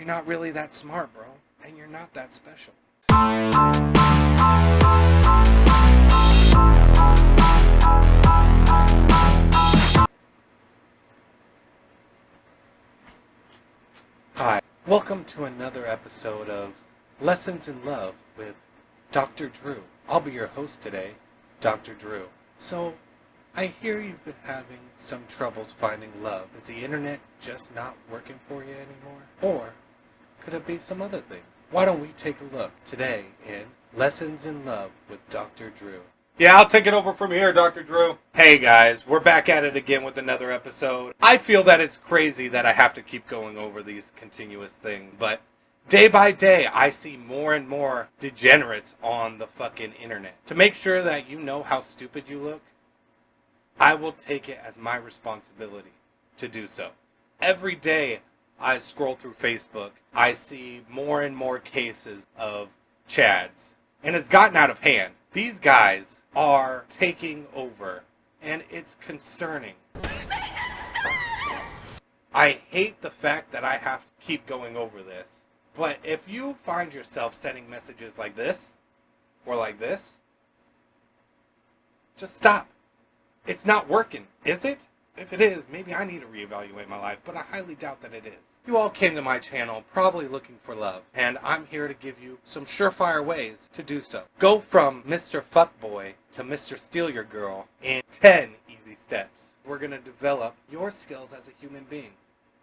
not really that smart, bro. And you're not that special. Hi. Welcome to another episode of Lessons in Love with Dr. Drew. I'll be your host today, Dr. Drew. So, I hear you've been having some troubles finding love. Is the internet just not working for you anymore? Or could it be some other things? Why don't we take a look today in Lessons in Love with Dr. Drew. Yeah, I'll take it over from here, Dr. Drew. Hey guys, we're back at it again with another episode. I feel that it's crazy that I have to keep going over these continuous things, but day by day, I see more and more degenerates on the fucking internet. To make sure that you know how stupid you look, I will take it as my responsibility to do so. Every day I scroll through Facebook, I see more and more cases of chads. And it's gotten out of hand. These guys are taking over, and it's concerning. I hate the fact that I have to keep going over this. But if you find yourself sending messages like this, or like this, just stop. It's not working, is it? If it is, maybe I need to reevaluate my life, but I highly doubt that it is. You all came to my channel probably looking for love, and I'm here to give you some surefire ways to do so. Go from Mr. Fuckboy to Mr. Steal Your Girl in 10 easy steps. We're going to develop your skills as a human being.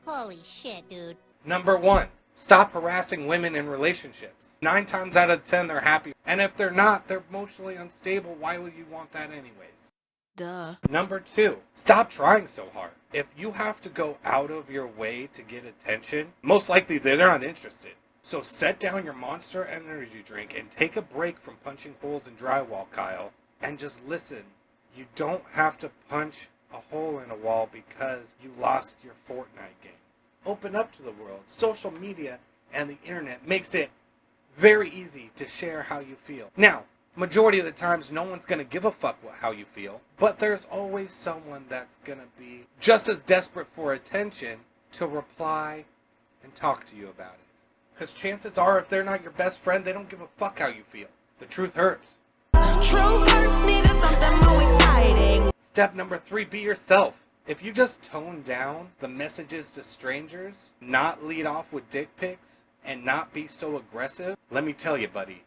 Holy shit, dude. Number 1, stop harassing women in relationships. 9 times out of 10 they're happy, and if they're not, they're emotionally unstable. Why would you want that anyways? Duh. Number 2, stop trying so hard. If you have to go out of your way to get attention, most likely they're not interested. So set down your Monster energy drink and take a break from punching holes in drywall, Kyle, and just listen. You don't have to punch a hole in a wall because you lost your Fortnite game. Open up to the world. Social media and the internet makes it very easy to share how you feel. Now, majority of the times, no one's going to give a fuck how you feel, but there's always someone that's going to be just as desperate for attention to reply and talk to you about it. Because chances are, if they're not your best friend, they don't give a fuck how you feel. The truth hurts. Truth hurts me to something more exciting. Step number 3, be yourself. If you just tone down the messages to strangers, not lead off with dick pics, and not be so aggressive, let me tell you, buddy,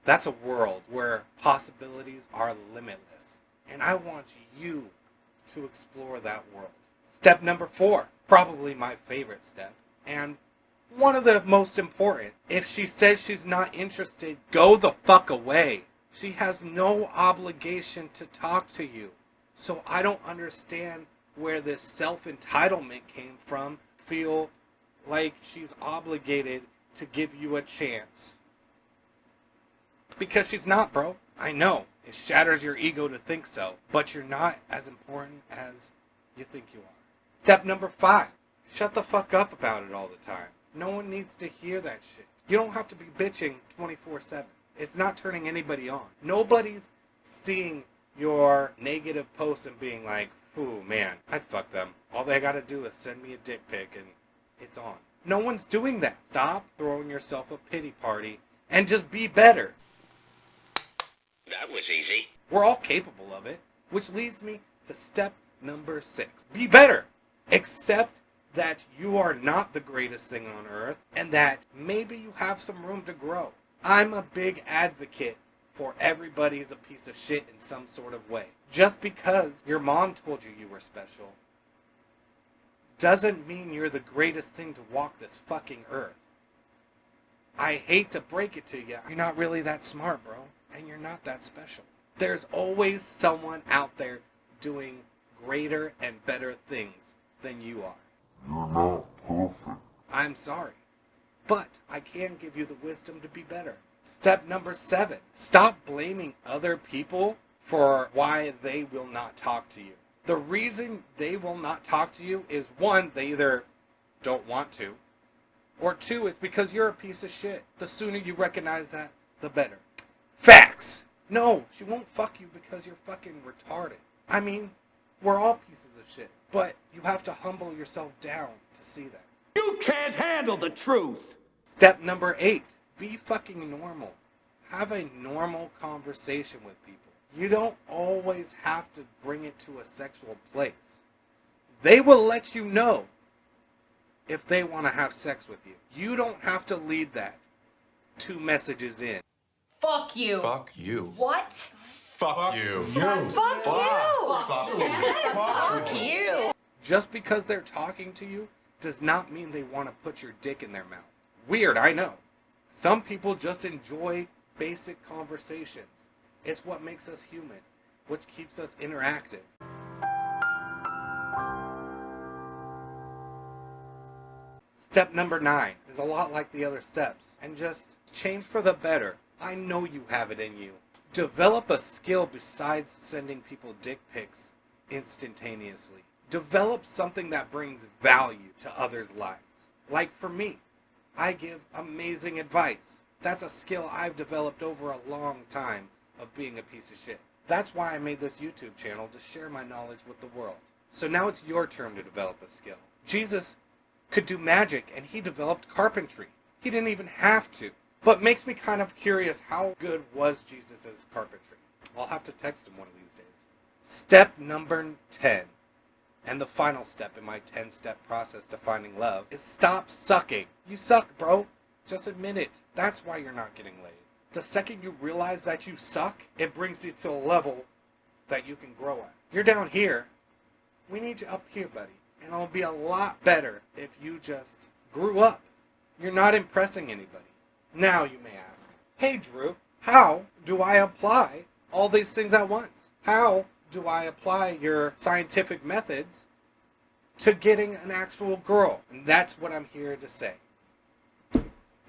that's a world where possibilities are limitless. And I want you to explore that world. Step number 4, probably my favorite step, and one of the most important. If she says she's not interested, go the fuck away. She has no obligation to talk to you. So I don't understand where this self-entitlement came from. Feel like she's obligated to give you a chance. Because she's not, bro. I know. It shatters your ego to think so. But you're not as important as you think you are. Step number 5. Shut the fuck up about it all the time. No one needs to hear that shit. You don't have to be bitching 24/7. It's not turning anybody on. Nobody's seeing your negative posts and being like, ooh, man, I'd fuck them. All they gotta do is send me a dick pic and it's on. No one's doing that. Stop throwing yourself a pity party and just be better. That was easy. We're all capable of it, which leads me to step number 6. Be better. Accept that you are not the greatest thing on earth and that maybe you have some room to grow. I'm a big advocate for everybody's a piece of shit in some sort of way. Just because your mom told you you were special doesn't mean you're the greatest thing to walk this fucking earth. I hate to break it to you. You're not really that smart, bro. And you're not that special. There's always someone out there doing greater and better things than you are. You're not perfect. I'm sorry. But I can give you the wisdom to be better. Step number 7. Stop blaming other people for why they will not talk to you. The reason they will not talk to you is 1, they either don't want to, or 2, it's because you're a piece of shit. The sooner you recognize that, the better. Facts! No, she won't fuck you because you're fucking retarded. I mean, we're all pieces of shit. But you have to humble yourself down to see that. You can't handle the truth. Step number 8, be fucking normal. Have a normal conversation with people. You don't always have to bring it to a sexual place. They will let you know if they want to have sex with you. You don't have to lead that 2 messages in. Fuck you. Fuck you. What? Fuck you. Fuck you. Fuck you. Just because they're talking to you does not mean they want to put your dick in their mouth. Weird, I know. Some people just enjoy basic conversations. It's what makes us human, which keeps us interactive. Step number 9 is a lot like the other steps, and just change for the better. I know you have it in you. Develop a skill besides sending people dick pics instantaneously. Develop something that brings value to others' lives. Like for me, I give amazing advice. That's a skill I've developed over a long time of being a piece of shit. That's why I made this YouTube channel, to share my knowledge with the world. So now it's your turn to develop a skill. Jesus could do magic, and he developed carpentry. He didn't even have to. But makes me kind of curious, how good was Jesus' carpentry? I'll have to text him one of these days. Step number 10, and the final step in my 10-step process to finding love, is stop sucking. You suck, bro. Just admit it. That's why you're not getting laid. The second you realize that you suck, it brings you to a level that you can grow at. You're down here. We need you up here, buddy. And it'll be a lot better if you just grew up. You're not impressing anybody. Now you may ask, hey Drew, how do I apply all these things at once? How do I apply your scientific methods to getting an actual girl? And that's what I'm here to say.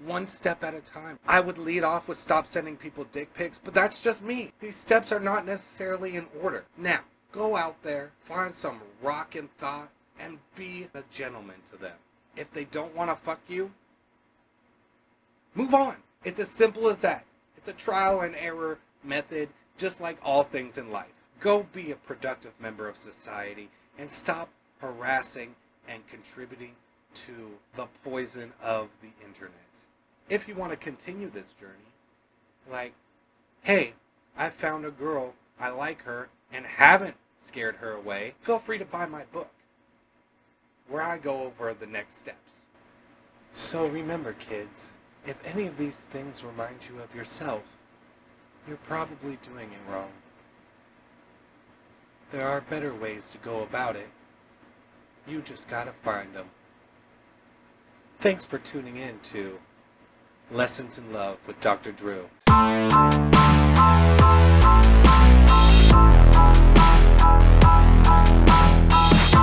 One step at a time. I would lead off with stop sending people dick pics, but that's just me. These steps are not necessarily in order. Now, go out there, find some rockin' thought, and be a gentleman to them. If they don't want to fuck you, move on. It's as simple as that. It's a trial and error method, just like all things in life. Go be a productive member of society and stop harassing and contributing to the poison of the internet. If you want to continue this journey, like, hey, I found a girl, I like her, and haven't scared her away, feel free to buy my book, where I go over the next steps. So remember, kids, if any of these things remind you of yourself, you're probably doing it wrong. There are better ways to go about it. You just gotta find them. Thanks for tuning in to Lessons in Love with Dr. Drew.